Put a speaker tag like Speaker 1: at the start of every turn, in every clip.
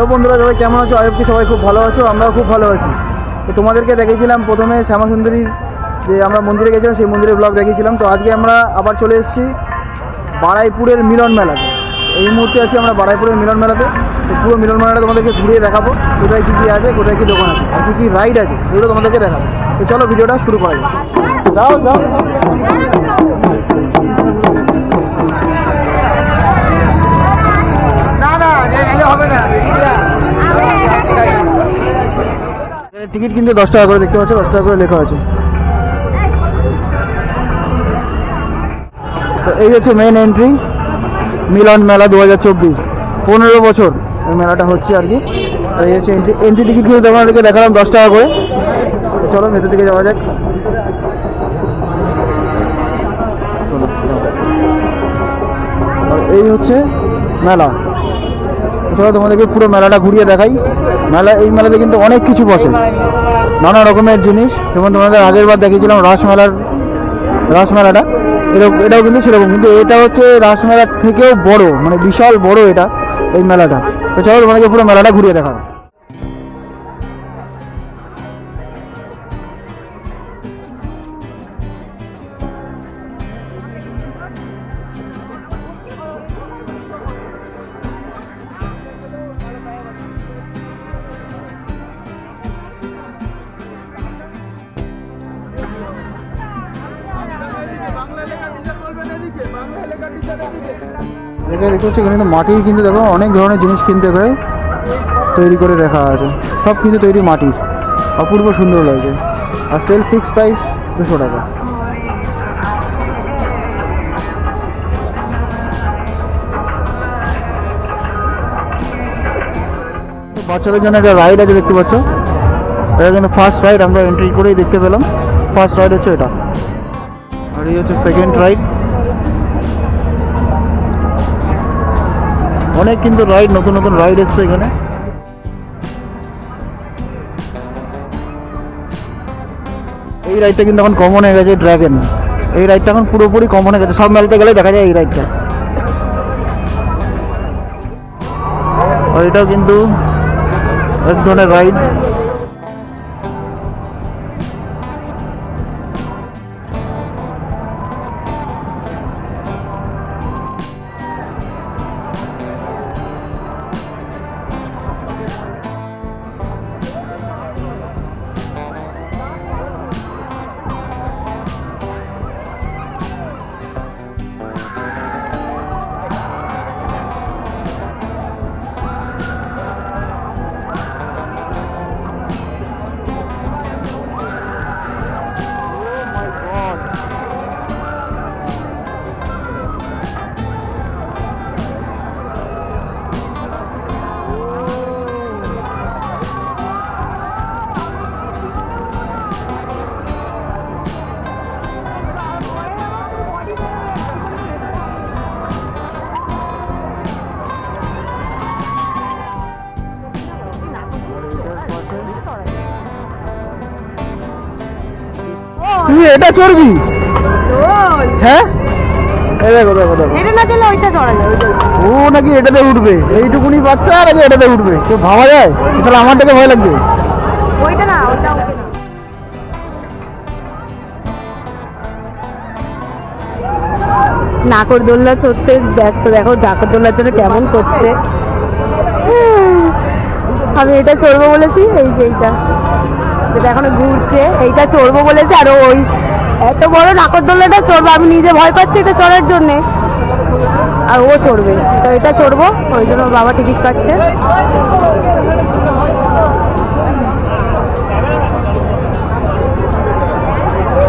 Speaker 1: Hello বন্ধুরা, সবাই কেমন আছো? আই হোপ কি সবাই খুব ভালো আছো। আমরাও খুব ভালো আছি। তো তোমাদেরকে দেখিয়েছিলাম প্রথমে শ্যামাসুন্দরীর যে আমরা মন্দিরে গেছিলাম, সেই মন্দিরের ব্লগ দেখিয়েছিলাম। তো আজকে আমরা আবার চলে এসেছি বারাইপুরের মিলন মেলাতে। এই মুহূর্তে আছি আমরা বারাইপুরের মিলন মেলাতে। তো পুরো মিলন মেলাটা তোমাদেরকে ঘুরিয়ে দেখাবো, কোথায় কী কী আছে, কোথায় কী দোকান আছে, আর কী কী রাইড আছে, এগুলো তোমাদেরকে দেখাবো। তো চলো ভিডিওটা শুরু করা যাক। যাও যাও টিকিট কিন্তু 10 টাকা করে, দেখতে পাচ্ছ 10 টাকা করে লেখা আছে। তো এই হচ্ছে মেন এন্ট্রি, মিলন মেলা 2024। 15 বছর এই মেলাটা হচ্ছে আর কি। তো এই হচ্ছে এন্ট্রি টিকিট কিন্তু তোমাদেরকে দেখালাম 10 টাকা করে। তো চলো ভেতর দিকে যাওয়া যাক। আর এই হচ্ছে মেলা। চলো তোমাদেরকে পুরো মেলাটা ঘুরিয়ে দেখাই। এই মেলাতে কিন্তু অনেক কিছু বসে, নানা রকমের জিনিস। যেমন তোমাদের আগের বার দেখিয়েছিলাম রাসমেলাটা, এটাও কিন্তু সেরকম, কিন্তু এটা হচ্ছে রাসমেলার থেকেও বড়, মানে বিশাল বড় এটা এই মেলাটা। তো চলো তোমাদেরকে পুরো মেলাটা ঘুরিয়ে দেখাবো। দেখতে হচ্ছে এখানে কিন্তু মাটির, কিন্তু দেখো অনেক ধরনের জিনিস কিনতে করে তৈরি করে রাখা আছে। সব কিন্তু তৈরি মাটির, অপূর্ব সুন্দর লাগছে। আর সেল ফিক্স প্রাইস 200 টাকা। বাচ্চাদের জন্য একটা রাইড আছে, দেখতে পাচ্ছ। এটা কিন্তু ফার্স্ট রাইড, আমরা এন্ট্রি করেই দেখতে পেলাম। ফার্স্ট রাইড হচ্ছে এটা, আর এই হচ্ছে সেকেন্ড রাইড। অনেক কিন্তু রাইড, নতুন নতুন রাইড এসছে এখানে। এই রাইডটা কিন্তু এখন কমন হয়ে গেছে, ড্রাগন। এই রাইডটা এখন পুরোপুরি কমন হয়ে গেছে, সব মেলাতে গেলে দেখা যায় এই রাইডটা। আর এটাও কিন্তু এক ধরনের রাইড। তুই এটা চড়বি? হ্যাঁ, এই দেখো দেখো দেখো,
Speaker 2: এটা না চলে ওইটা চড়া যায়।
Speaker 1: ও নাকি এটাতে উঠবে, এইটুকুনি বাচ্চা আর আমি এটাতে উঠবে, তো ভাবা যায়? তাহলে আমার থেকে ভয় লাগবে।
Speaker 2: ওইটা না, ওইটা ওকে না। নাগরদোল্লা চড়তে ব্যস্ত, দেখো নাগরদোল্লার জন্য কেমন করছে। আমি এটা চড়বো বলেছি, এই যে এইটা যেটা এখনো ঘুরছে, এইটা চড়বো বলেছে। আর ওই এত বড় নাগরদোল্লাটা চড়বো, আমি নিজে ভয় পাচ্ছি এটা চড়ার জন্যে, আর ও চড়বে। তো এটা চড়বো, ওই জন্য বাবা টিকিট কাটছে।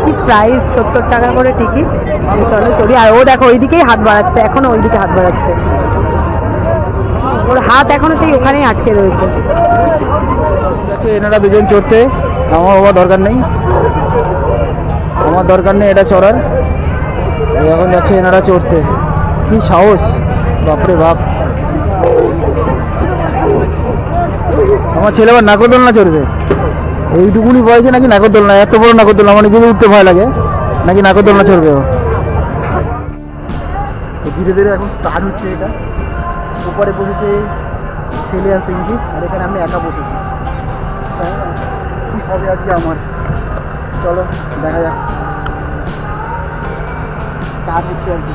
Speaker 2: কি প্রাইস, 70 টাকা করে টিকিট। চলো চড়ি। আর ও দেখো ওইদিকেই হাত বাড়াচ্ছে, এখনো ওইদিকে হাত বাড়াচ্ছে, ওর হাত এখনো সেই ওখানেই আটকে রয়েছে।
Speaker 1: এনারা দুজন চড়তে, আমার বাবা দরকার নেই, আমার দরকার নেই এটা চড়ার। এখন যাচ্ছে এনারা চড়তে, কি সাহস, বাপরে বাপ। আমার ছেলে আবার নাগরদোলনা চড়বে, এইটুকুনি বয়সে নাকি নাগরদোলনা, এত বড় নাগরদোলনা, আমার নিজেকে উঠতে ভয় লাগে, নাকি নাগরদোলনা চড়বে ও। ধীরে ধীরে এখন স্টার্ট হচ্ছে, এটা উপরে বসেছে ছেলে আর পিঙ্কি, আর এখানে আমি একা বসেছি। কী হবে আজকে আমার, চলো দেখা যাক। স্টার্ট হচ্ছে আর কি।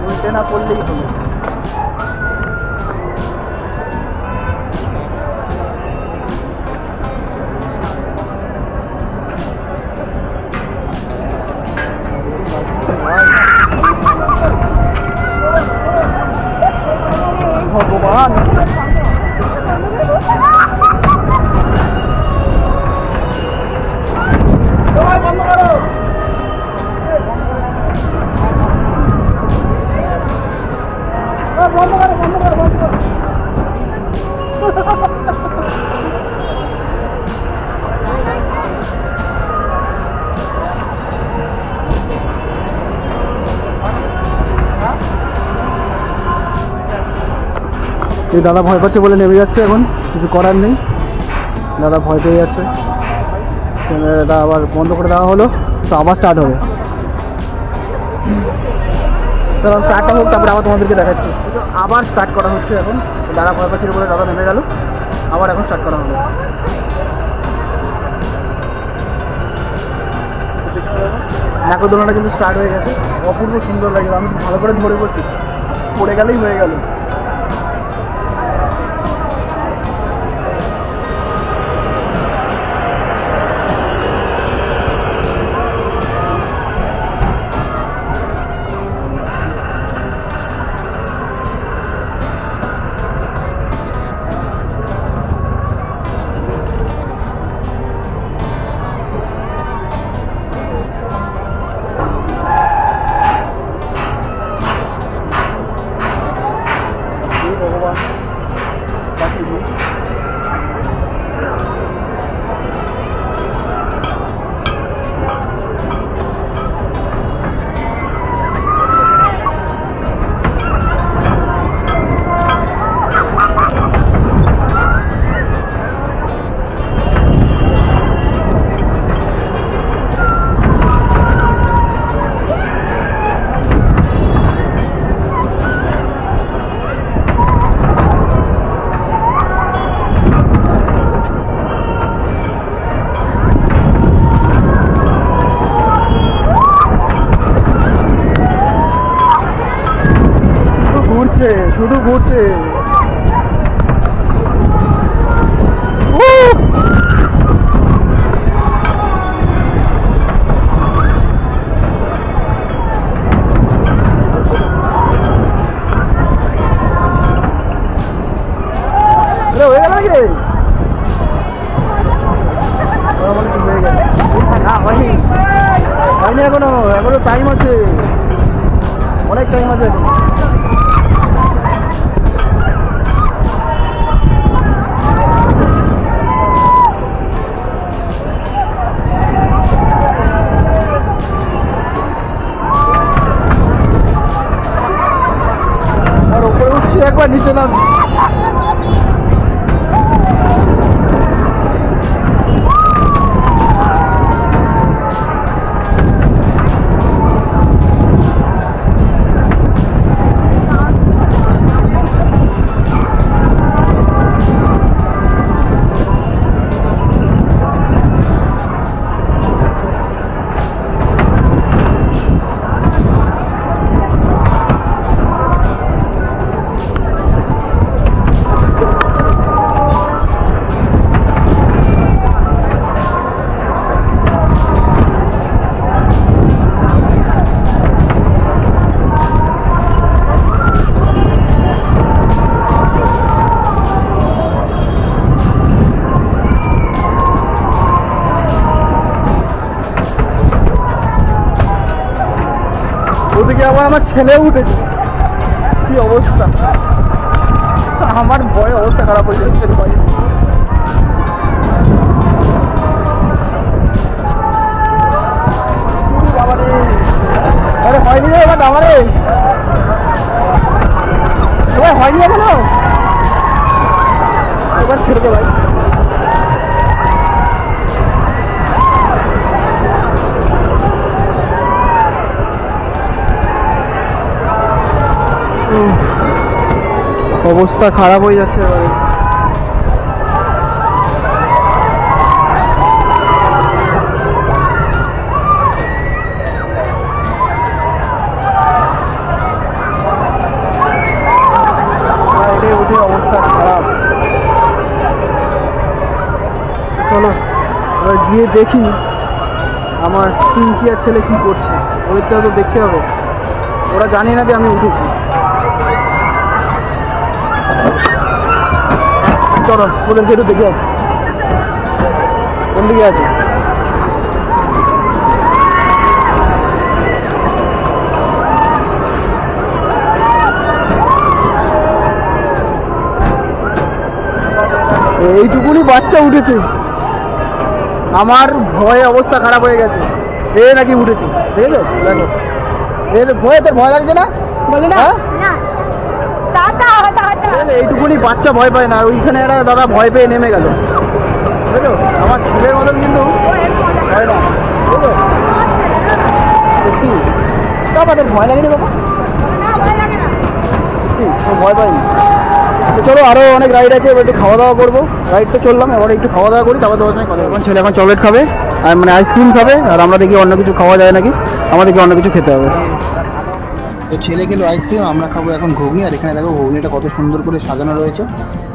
Speaker 1: উল্টে না পড়লেই হলো। ভগবান, এই দাদা ভয় পাচ্ছে বলে নেমে যাচ্ছে, এখন কিছু করার নেই, দাদা ভয় পেয়ে যাচ্ছে। এটা আবার বন্ধ করে দেওয়া হলো, তো আবার স্টার্ট হবে। স্টার্টটা হোক, তারপরে আবার তোমাদেরকে দেখাচ্ছি। আবার স্টার্ট করা হচ্ছে এখন, দাদা ভয় পাচ্ছিল বলে দাদা নেমে গেল, আবার এখন স্টার্ট করা হবে। নাগরদোলনাটা কিন্তু স্টার্ট হয়ে গেছে, অপূর্ব সুন্দর লাগে। আমি ভালো করে ধরে বসি, পড়ে গেলেই হয়ে গেল। শুধু ঘুরছে। হয়ে গেল নাকি? হয়ে গেছে না, হয়নি এখনো, এখনো টাইম আছে, অনেক টাইম আছে এখন। আর উপরে উঠছি, একবার নিচে নামছি। ওদিকে আবার আমার ছেলে উঠেছে, কি অবস্থা, আমার ভয়ে অবস্থা খারাপ হয়ে যাচ্ছে ভাই। আরে হয়নি রে এবার, আমারে এবার হয়নি এখনো, এবার ছেড়ে দে ভাই। অবস্থা খারাপ হয়ে যাচ্ছে এবারে। এটাই উঠে অবস্থা খারাপ। চলো এবার গিয়ে দেখি আমার পিঙ্কি আর ছেলে কি করছে, ওদেরটা তো দেখতে হবে, ওরা জানে না যে আমি উঠেছি। চলো ওদেরকে একটু দেখে আসি কোন দিকে আছে। এইটুকুনি বাচ্চা উঠেছে, আমার ভয়ে অবস্থা খারাপ হয়ে গেছে। এ নাকি উঠেছে, দেখেছো? দেখো এর ভয়ে, তোর ভয় লাগছে না?
Speaker 2: বলে না
Speaker 1: হ্যাঁ?
Speaker 2: না
Speaker 1: এইটুকুনি বাচ্চা ভয় পায় না, ওইখানে একটা দাদা ভয় পেয়ে নেমে গেল, বুঝলো? আমার ছেলের মতন কিন্তু ভয় না, বুঝলো? সত্যি বাবা, তোর ভয় লাগেনি বাবা? সত্যি ও ভয় পাইনি। তো চলো আরও অনেক রাইড আছে, এবার একটু খাওয়া দাওয়া করবো। রাইড তো চললাম, এবার একটু খাওয়া দাওয়া করি, তারপর তোমার সঙ্গে কথা। এখন ছেলে এখন চকলেট খাবে, আর মানে আইসক্রিম খাবে, আর আমরা দেখি অন্য কিছু খাওয়া যায় নাকি, আমাদেরকে অন্য কিছু খেতে হবে।
Speaker 3: তো ছেলে খেলো আইসক্রিম, আমরা খাবো এখন ঘুগনি। আর এখানে দেখো ঘুগনিটা কত সুন্দর করে সাজানো রয়েছে।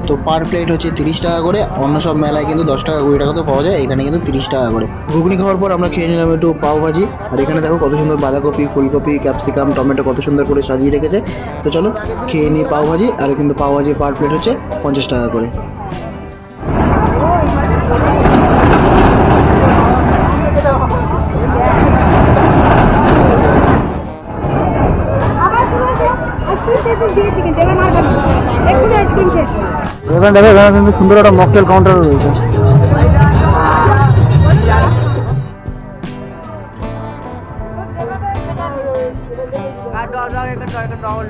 Speaker 3: তো পার প্লেট হচ্ছে 30 টাকা করে, অন্য সব মেলায় কিন্তু 10 টাকা 20 টাকা তো পাওয়া যায়, এখানে কিন্তু 30 টাকা করে। ঘুগনি খাওয়ার পর আমরা খেয়ে নিলাম একটু পাও ভাজি। আর এখানে দেখো কত সুন্দর বাঁধাকপি, ফুলকপি, ক্যাপসিকাম, টমেটো কত সুন্দর করে সাজিয়ে রেখেছে। তো চলো খেয়ে নিই পাও ভাজি। আর কিন্তু পাও ভাজি পার প্লেট হচ্ছে 50 টাকা করে।
Speaker 1: এখানে দেখো, এখানে কিন্তু সুন্দর একটা মকটেল কাউন্টার রয়েছে।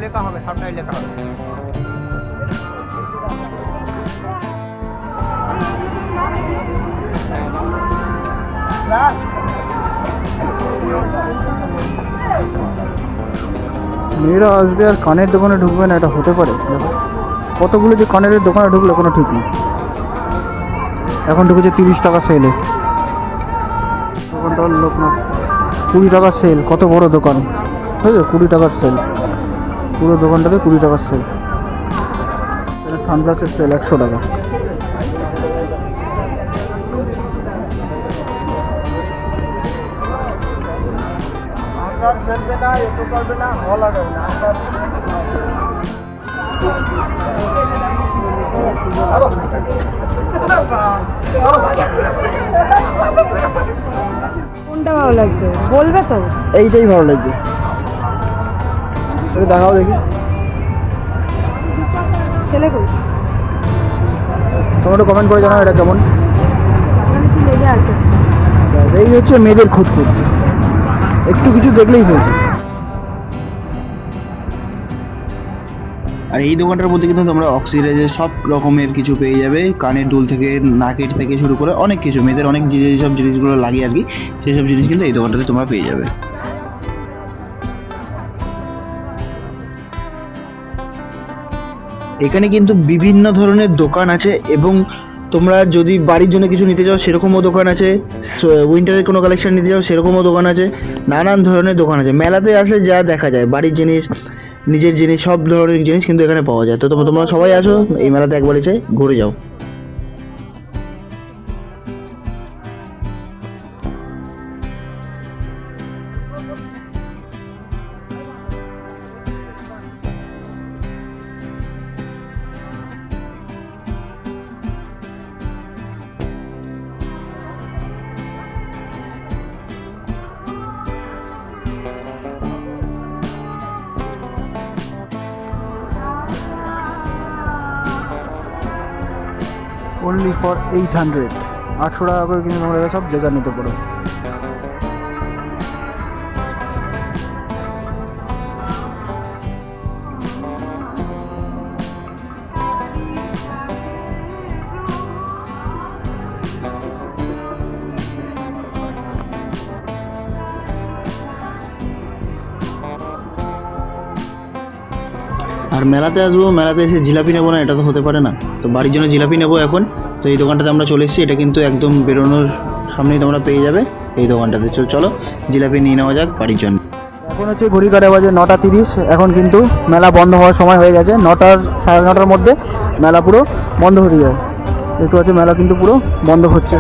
Speaker 1: লেখা হবে, সবটাই লেখা হবে। মেয়েরা আসবে আর কানের দোকানে ঢুকবে না, এটা হতে পারে? দেখো কতগুলো যে কানের দোকানে ঢুকলো, কোনো ঠিক নেই। এখন ঢুকেছে 30 টাকা সেলে, দোকানটার লোক না। 20 টাকার সেল, কত বড় দোকান, বুঝলো? 20 টাকার সেল, পুরো দোকানটাতে 20 টাকার সেল। সানগ্লাসের সেল 100 টাকা।
Speaker 2: কোনটা ভালো লাগছে বলবে তো?
Speaker 1: এইটাই ভালো লাগছে, এটা দেখাও দেখি।
Speaker 2: ছেলে কই?
Speaker 1: তোমরা একটু কমেন্ট করে জানাও এটা কেমন।
Speaker 2: ওখানে কি লেগে আছে?
Speaker 1: এই হচ্ছে মেয়েদের খুঁতখুত, একটু কিছু দেখলেই হয়েছে।
Speaker 3: আর এই দোকানটার মধ্যে কিন্তু তোমরা অক্সিডাইজের সব রকমের কিছু পেয়ে যাবে, কানের দুল থেকে নাকের থেকে শুরু করে অনেক কিছু, মেয়েদের অনেক যেসব জিনিসগুলো লাগে আর কি, সেই সব জিনিস কিন্তু এই দোকানটাতে তোমরা পেয়ে যাবে। এখানে কিন্তু বিভিন্ন ধরনের দোকান আছে, এবং তোমরা যদি বাড়ির জন্য কিছু নিতে চাও সেরকমও দোকান আছে, উইন্টারের কোনো কালেকশন নিতে চাও সেরকমও দোকান আছে, নানান ধরনের দোকান আছে। মেলাতে আসলে যা দেখা যায়, বাড়ির জিনিস, নিজের জিনিস, সব ধরনের জিনিস কিন্তু এখানে পাওয়া যায়। তো তোমরা সবাই আসো এই মেলাতে, একবার এসে ঘুরে যাও।
Speaker 1: only for 800, 800 টাকা করে কিন্তু তোমরা সব জায়গা নিতে পারো।
Speaker 3: আর মেলাতে আসবো, মেলাতে এসে জিলাপি নেবো না, এটা তো হতে পারে না। তো বাড়ির জন্য জিলাপি নেবো এখন। তো এই দোকানটাতে আমরা চলে এসেছি, এটা কিন্তু একদম বেরোনোর সামনেই তোমরা পেয়ে যাবে এই দোকানটাতে। চলো জিলাপি নিয়ে নেওয়া যাক বাড়ির জন্য।
Speaker 1: এখন হচ্ছে ঘড়ি কাটা বাজে 9:30। এখন কিন্তু মেলা বন্ধ হওয়ার সময় হয়ে গেছে। 9টার 9:30 মধ্যে মেলা পুরো বন্ধ হয়ে যায়। একটু হচ্ছে মেলা কিন্তু পুরো বন্ধ হচ্ছে,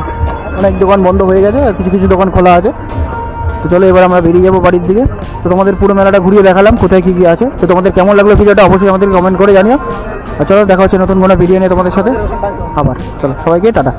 Speaker 1: অনেক দোকান বন্ধ হয়ে গেছে আর কিছু কিছু দোকান খোলা আছে। তো চলো এবার আমরা বেরিয়ে যাবো বাড়ির দিকে। তো তোমাদের পুরো মেলাটা ঘুরিয়ে দেখালাম কোথায় কী কী আছে। তো তোমাদের কেমন লাগলো ভিডিওটা অবশ্যই আমাদেরকে কমেন্ট করে জানিও। আর চলো দেখা হচ্ছে নতুন কোনো ভিডিও নিয়ে তোমাদের সাথে আবার। চলো সবাইকে টাটা।